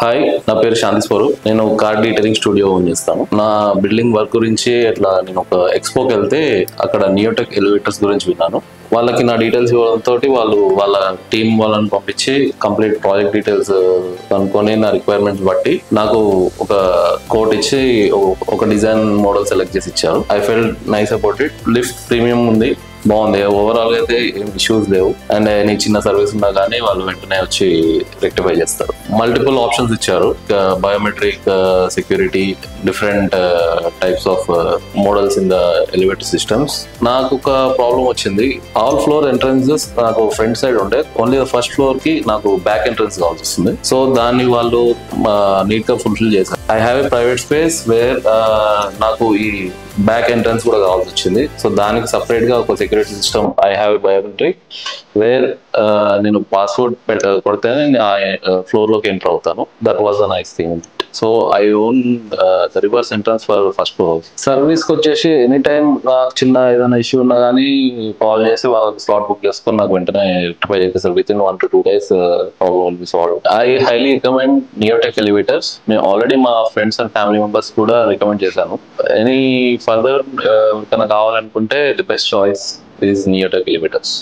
Hi, నా పేరు శాంతి స్వరూప్. నేను కార్ డీటెయిలింగ్ స్టూడియో ఓన్ చేస్తాను. నా బిల్డింగ్ వర్క్ గురించి అట్లా నేను ఒక ఎక్స్పోకి వెళ్తే అక్కడ నియోటెక్ ఎలివేటర్స్ గురించి విన్నాను. వాళ్ళకి నా డీటెయిల్స్ ఇవ్వడంతో వాళ్ళు వాళ్ళ టీం వాళ్ళని పంపించి కంప్లీట్ ప్రాజెక్ట్ డీటెయిల్స్ కనుక్కొని నా రిక్వైర్మెంట్స్ బట్టి నాకు ఒక కోట్ ఇచ్చి ఒక డిజైన్ మోడల్ సెలెక్ట్ చేసి ఇచ్చారు. I felt nice about it. Lift premium ఉంది, బాగుంది. ఓవరాల్ అయితే ఏం ఇష్యూస్ లేవు. అండ్ నీ చిన్న సర్వీస్ ఉన్నా కానీ వాళ్ళు వెంటనే వచ్చి రెక్టిఫై చేస్తారు. మల్టిపుల్ ఆప్షన్స్ ఇచ్చారు, biometric, security, different types of models in the elevator systems. నాకు ఒక ప్రాబ్లం వచ్చింది. ఆల్ ఫ్లోర్ ఎంట్రన్సెస్ నాకు ఫ్రంట్ సైడ్ ఉండే, ఓన్లీ ఫస్ట్ ఫ్లోర్ కి నాకు బ్యాక్ ఎంట్రన్స్ కావాల్సి వస్తుంది. సో దాన్ని వాళ్ళు నీట్ గా ఫుల్ఫిల్ చేశారు. I have a private space where నాకు ఈ బ్యాక్ ఎంట్రన్స్ కూడా కావాల్సి వచ్చింది. సో దానికి సపరేట్ గా ఒక security system I have biometric where నేను పాస్వర్డ్ కొడితేనే ఆ ఫ్లోర్ లోకి ఎంటర్ అవుతాను. That was a nice thing. So I own the reverse entrance for first floor. Service కి వచ్చేసి ఎనీ టైమ్ నాకు చిన్న ఏదైనా ఇష్యూ ఉన్నా కానీ కాల్ చేసి వాళ్ళకి స్లాట్ బుక్ చేసుకొని నాకు వెంటనే రెక్టిఫై చేస్తారు. With in 1 to 2 days problem will be solve. I highly recommend Neotech elevators. మేము ఆల్రెడీ మా ఫ్రెండ్స్ అండ్ ఫ్యామిలీ మెంబర్స్ కూడా రికమెండ్ చేశాను. ఎనీ ఫర్దర్ కన్నా కావాలనుకుంటే the best choice is Neotech elevators.